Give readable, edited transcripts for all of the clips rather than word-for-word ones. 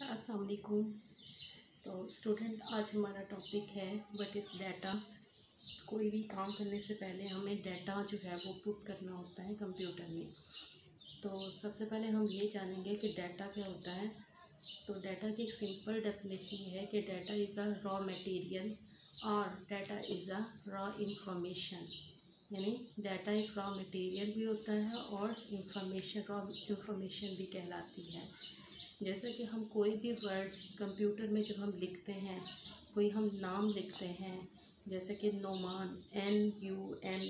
अस्सलाम वालेकुम। तो स्टूडेंट, आज हमारा टॉपिक है व्हाट इज़ डाटा। कोई भी काम करने से पहले हमें डाटा जो है वो पुट करना होता है कंप्यूटर में। तो सबसे पहले हम ये जानेंगे कि डाटा क्या होता है। तो डाटा की एक सिंपल डेफिनेशन है कि data is a raw material और data is a raw information. यानी डाटा एक रॉ मटेरियल भी होता है और इंफॉर्मेशन रॉ इंफॉर्मेशन भी कहलाती है। जैसे कि हम कोई भी वर्ड कंप्यूटर में जब हम लिखते हैं, कोई हम नाम लिखते हैं, जैसे कि नोमान NUMAN,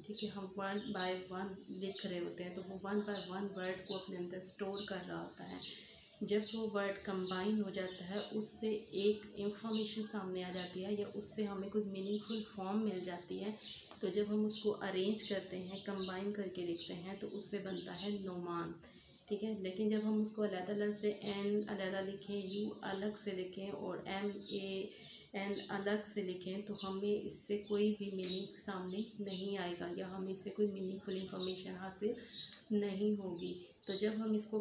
ठीक है, हम वन बाय वन लिख रहे होते हैं तो वो वन बाय वन वर्ड को अपने अंदर स्टोर कर रहा होता है। जब वो वर्ड कंबाइन हो जाता है उससे एक इंफॉर्मेशन सामने आ जाती है या उससे हमें कोई मीनिंगफुल फॉर्म मिल जाती है। तो जब हम उसको अरेंज करते हैं, कंबाइन करके लिखते हैं तो उससे बनता है नोमान, ठीक है। लेकिन जब हम उसको अलग-अलग से N अलग लिखें, U अलग से लिखें और MAN अलग से लिखें तो हमें इससे कोई भी मीनिंग सामने नहीं आएगा या हमें इससे कोई मीनिंगफुल इंफॉर्मेशन हासिल नहीं होगी। तो जब हम इसको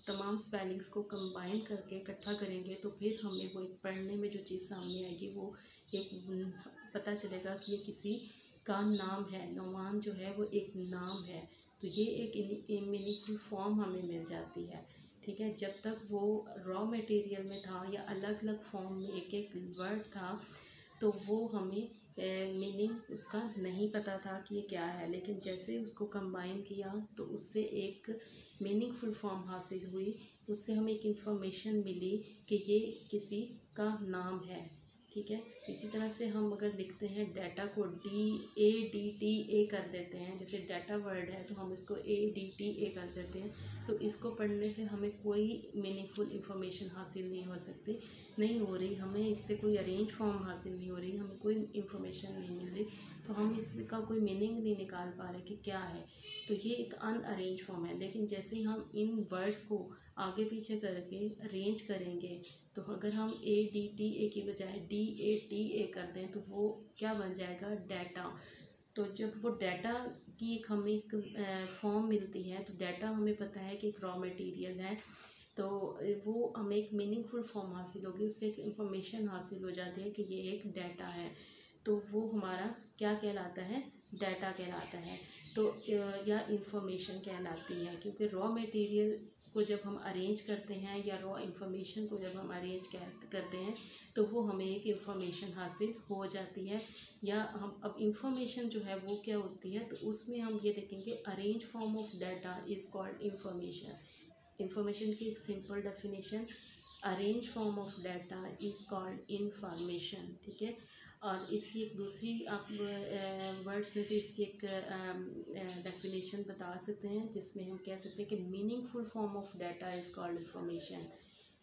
तमाम स्पेलिंग्स को कंबाइन करके इकट्ठा करेंगे तो फिर हमें वो एक पढ़ने में जो चीज़ सामने आएगी वो एक पता चलेगा कि ये किसी का नाम है। नोमान जो है वो एक नाम है। तो ये एक मीनिंगफुल फॉर्म हमें मिल जाती है, ठीक है। जब तक वो रॉ मटेरियल में था या अलग अलग फॉर्म में एक एक वर्ड था तो वो हमें मीनिंग उसका नहीं पता था कि ये क्या है। लेकिन जैसे उसको कंबाइन किया तो उससे एक मीनिंगफुल फॉर्म हासिल हुई, उससे हमें एक इंफॉर्मेशन मिली कि ये किसी का नाम है, ठीक है। इसी तरह से हम अगर लिखते हैं डाटा को DATA कर देते हैं, जैसे डाटा वर्ड है तो हम इसको ADTA कर देते हैं, तो इसको पढ़ने से हमें कोई मीनिंगफुल इंफॉर्मेशन हासिल नहीं हो रही, हमें इससे कोई अरेंज फॉर्म हासिल नहीं हो रही, हमें कोई इंफॉर्मेशन नहीं मिल रही, तो हम इसका कोई मीनिंग नहीं निकाल पा रहे कि क्या है। तो ये एक अनअरेंज फॉर्म है। लेकिन जैसे ही हम इन वर्ड्स को आगे पीछे करके अरेंज करेंगे तो अगर हम ADTA की बजाय DATA कर दें तो वो क्या बन जाएगा, डाटा। तो जब वो डाटा की एक हमें एक फॉर्म मिलती है तो डाटा हमें पता है कि एक रॉ मटेरियल है, तो वो हमें एक मीनिंगफुल फॉर्म हासिल होगी, उससे एक इंफॉर्मेशन हासिल हो जाती है कि ये एक डाटा है। तो वो हमारा क्या कहलाता है, डाटा कहलाता है। तो या इंफॉर्मेशन कहलाती है, क्योंकि रॉ मटेरियल को जब हम अरेंज करते हैं या रॉ इंफॉर्मेशन को जब हम अरेंज करते हैं तो वो हमें एक इंफॉर्मेशन हासिल हो जाती है। या हम अब इंफॉर्मेशन जो है वो क्या होती है तो उसमें हम ये देखेंगे arrange form of data is called information. Information की एक simple definition, arrange form of data is called information, ठीक है। और इसकी एक दूसरी आप वर्ड्स में भी इसकी एक डेफिनेशन बता सकते हैं जिसमें हम कह सकते हैं कि meaningful form of data is called information.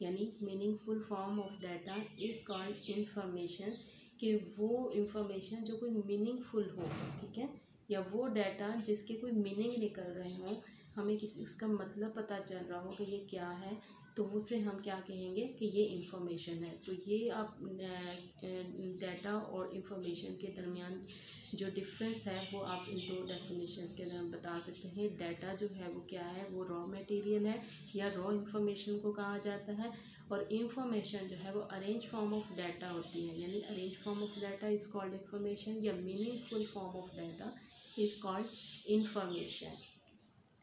यानी meaningful form of data is called information, कि वो इंफॉर्मेशन जो कोई मीनिंगफुल हो, ठीक है, या वो डाटा जिसके कोई मीनिंग निकल रहे हों, हमें किसी उसका मतलब पता चल रहा हो कि ये क्या है, तो उसे हम क्या कहेंगे कि ये इंफॉर्मेशन है। तो ये आप डाटा और इंफॉर्मेशन के दरमियान जो डिफरेंस है वो आप इन दो डेफिनेशंस के दरमियान बता सकते हैं। डाटा जो है वो क्या है, वो रॉ मटेरियल है या रॉ इंफॉर्मेशन को कहा जाता है, और इंफॉर्मेशन जो है वो अरेंज फॉर्म ऑफ डाटा होती है। यानी arrange form of data is called information या meaningful form of data is called information,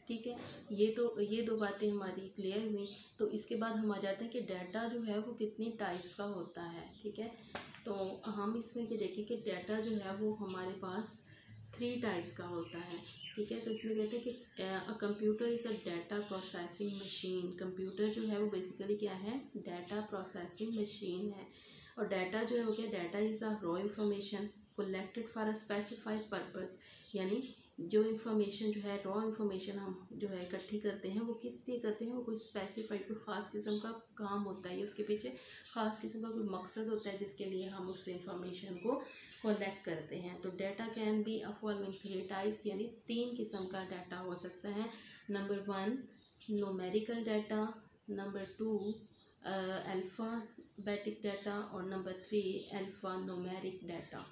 ठीक है। ये दो बातें हमारी क्लियर हुई। तो इसके बाद हम आ जाते हैं कि डाटा जो है वो कितनी टाइप्स का होता है, ठीक है। तो हम इसमें ये देखें कि डाटा जो है वो हमारे पास 3 टाइप्स का होता है, ठीक है। तो इसमें कहते हैं कि a computer is a data processing machine. Computer जो है वो बेसिकली क्या है, डाटा प्रोसेसिंग मशीन है। और डाटा जो है वो क्या, data is a raw information collected for a specified purpose. यानी जो इंफॉर्मेशन जो है रॉ इंफॉर्मेशन हम जो है इकट्ठी करते हैं वो किस लिए करते हैं, वो कोई स्पेसिफाइड कोई ख़ास किस्म का काम होता है, उसके पीछे ख़ास किस्म का कोई मकसद होता है जिसके लिए हम उस इंफॉर्मेशन को कलेक्ट करते हैं। तो data can be a following 3 types, यानी 3 किस्म का डाटा हो सकता है। Number 1 numerical data, number 2 alphabetic data और नंबर 3 अल्फ़ा न्यूमेरिक डाटा।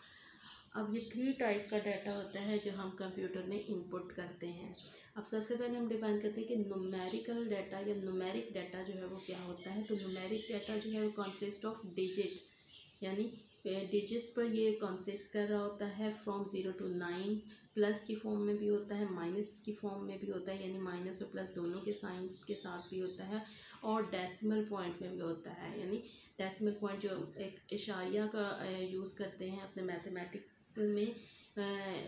अब ये 3 टाइप का डाटा होता है जो हम कंप्यूटर में इंपुट करते हैं। अब सबसे पहले हम डिफाइन करते हैं कि न्यूमेरिकल डाटा या न्यूमेरिक डाटा जो है वो क्या होता है। तो न्यूमेरिक डाटा जो है वो कंसिस्ट ऑफ डिजिट, यानी डिजिट्स पर ये कंसिस्ट कर रहा होता है फ्रॉम 0 to 9। प्लस की फॉर्म में भी होता है, माइनस की फॉर्म में भी होता है, यानी माइनस और प्लस दोनों के साइंस के साथ भी होता है, और डेसिमल पॉइंट में भी होता है। यानी डेसिमल पॉइंट जो एक इशारिया का यूज़ करते हैं अपने मैथमेटिक्स में,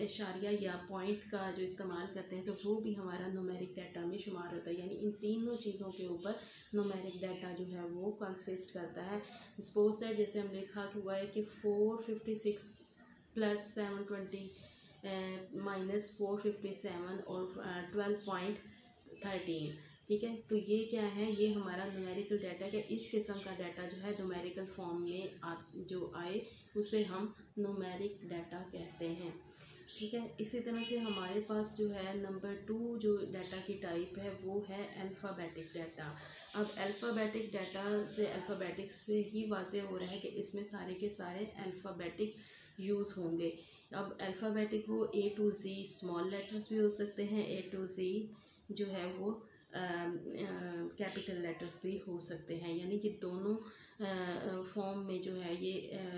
इशारिया या पॉइंट का जो इस्तेमाल करते हैं, तो वो भी हमारा न्यूमेरिक डाटा में शुमार होता है। यानी इन तीनों चीज़ों के ऊपर न्यूमेरिक डाटा जो है वो कंसिस्ट करता है। सपोज दैट जैसे हम लिखा हुआ है कि 456 प्लस 720 माइनस 457 और 12.13, ठीक है। तो ये क्या है, ये हमारा न्यूमेरिकल डाटा है। इस किस्म का डाटा जो है न्यूमेरिकल फॉर्म में जो आए उसे हम न्यूमेरिक डाटा कहते हैं, ठीक है। इसी तरह से हमारे पास जो है नंबर 2 जो डाटा की टाइप है वो है अल्फ़ाबेटिक डाटा। अब अल्फ़ाबेटिक डाटा से अल्फ़ाबेटिक्स से ही वाज़ेह हो रहा है कि इसमें सारे के सारे अल्फ़ाबेटिक यूज़ होंगे। अब अल्फ़ाबेटिक वो A to Z small letters भी हो सकते हैं, A to Z जो है वो कैपिटल लेटर्स भी हो सकते हैं। यानी कि दोनों फॉर्म में जो है ये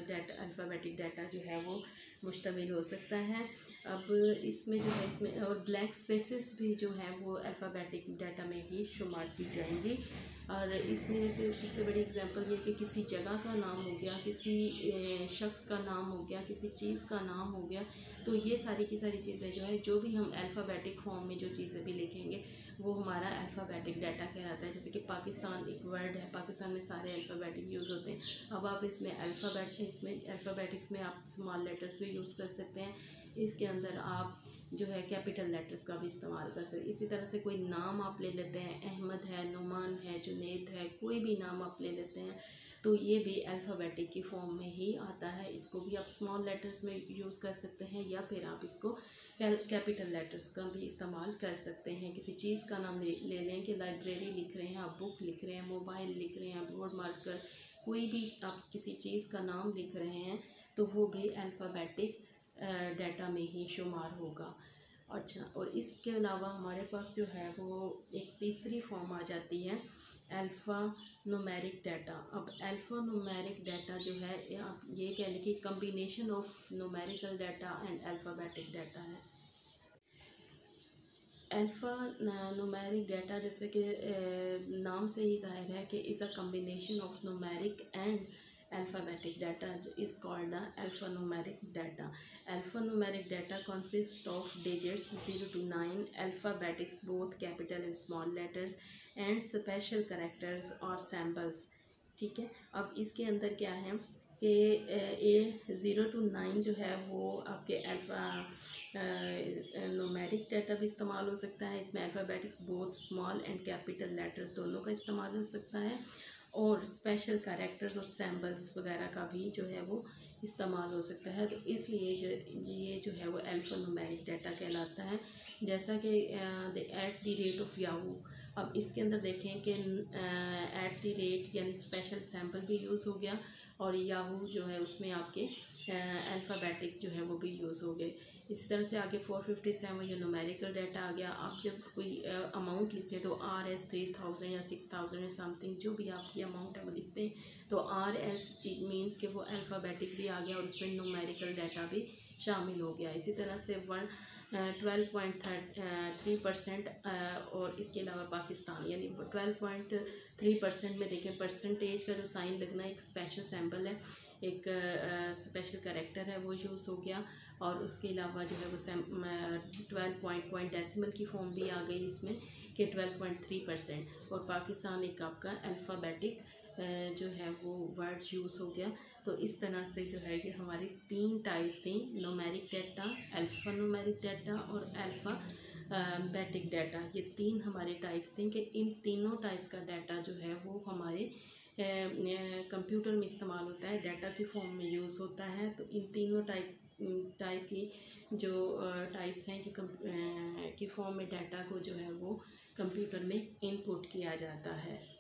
डाटा अल्फ़ाबेटिक डाटा जो है वो मुश्तमिल हो सकता है। अब इसमें जो है इसमें और ब्लैंक स्पेसेस भी जो है वो अल्फ़ाबेटिक डाटा में ही शुमार की जाएंगी। और इसमें जैसे सबसे बड़ी एग्जांपल ये कि किसी जगह का नाम हो गया, किसी शख्स का नाम हो गया, किसी चीज़ का नाम हो गया, तो ये सारी की सारी चीज़ें जो है जो भी हम अल्फ़ाबेटिक फॉर्म में जो चीज़ें भी लिखेंगे वो हमारा अल्फ़ाबेटिक डाटा कहलाता है। जैसे कि पाकिस्तान एक वर्ड है, पाकिस्तान में सारे अल्फ़ाबेटिक यूज़ होते हैं। अब आप इसमें अल्फ़ाबेटिक्स में आप स्मॉल लेटर्स भी यूज़ कर सकते हैं, इसके अंदर आप जो है कैपिटल लेटर्स का भी इस्तेमाल कर सकते। इसी तरह से कोई नाम आप ले लेते हैं, अहमद है, नुमान है, जुनैद है, कोई भी नाम आप ले लेते हैं तो ये भी अल्फ़ाबेटिक की फॉर्म में ही आता है। इसको भी आप स्मॉल लेटर्स में यूज़ कर सकते हैं या फिर आप इसको कैपिटल लेटर्स का भी इस्तेमाल कर सकते हैं। किसी चीज़ का नाम ले लें कि लाइब्रेरी लिख रहे हैं, आप बुक लिख रहे हैं, मोबाइल लिख रहे हैं, बोर्ड मार्कर, कोई भी आप किसी चीज़ का नाम लिख रहे हैं तो वो भी अल्फ़ाबेटिक डाटा में ही शुमार होगा। अच्छा, और इसके अलावा हमारे पास जो है वो एक तीसरी फॉर्म आ जाती है अल्फ़ा न्यूमेरिक डाटा। अब अल्फ़ा न्यूमेरिक डाटा जो है आप ये कह लें कि combination of numerical data and alphabetic data है। अल्फ़ा न्यूमेरिक डाटा जैसे कि नाम से ही ज़ाहिर है कि is a combination of numeric and alphabetic data is called the alphanumeric data. Alphanumeric data consists of digits 0 to 9, alphabetics both capital and small letters and special characters or symbols, ठीक है। अब इसके अंदर क्या है कि 0 to 9 जो है वो आपके न्यूमेरिक डाटा भी इस्तेमाल हो सकता है। इसमें alphabetics both small and capital letters दोनों का इस्तेमाल हो सकता है, और स्पेशल कैरेक्टर्स और सैम्बल्स वगैरह का भी जो है वो इस्तेमाल हो सकता है। तो इसलिए ये जो है वो अल्फ़ान्यूमेरिक डाटा कहलाता है। जैसा कि at the rate of Yahoo, अब इसके अंदर देखें कि एट द रेट यानी स्पेशल सैम्पल भी यूज़ हो गया, और याहू जो है उसमें आपके अल्फ़ाबेटिक जो है वो भी यूज़ हो गए। इसी तरह से आगे 457 ये न्यूमेरिकल डाटा आ गया। आप जब कोई अमाउंट लिखते हैं तो RS 3000 या 6000 या समथिंग जो भी आपकी अमाउंट है वो लिखते हैं, तो RS मीन्स कि वो अल्फ़ाबेटिक भी आ गया और उसमें न्यूमेरिकल डाटा भी शामिल हो गया। इसी तरह से 12.3% और इसके अलावा पाकिस्तान यानी 12.3% में देखें परसेंटेज का जो साइन लगना एक स्पेशल सैम्पल है, एक स्पेशल कैरेक्टर है, वो यूज़ हो गया। और उसके अलावा जो है वो 12 डेसिमल की फॉर्म भी आ गई इसमें कि 12.3%, और पाकिस्तान एक आपका अल्फ़ाबेटिक जो है वो वर्ड यूज़ हो गया। तो इस तरह से जो है ये हमारी 3 टाइप्स थी, numeric data, alpha numeric data और अल्फ़ाबेटिक डाटा। ये 3 हमारे टाइप्स थे कि इन तीनों टाइप्स का डाटा जो है वो हमारे कंप्यूटर में इस्तेमाल होता है, डाटा की फॉर्म में यूज़ होता है। तो इन तीनों टाइप की जो टाइप्स हैं कि फॉर्म में डाटा को जो है वो कंप्यूटर में इनपुट किया जाता है।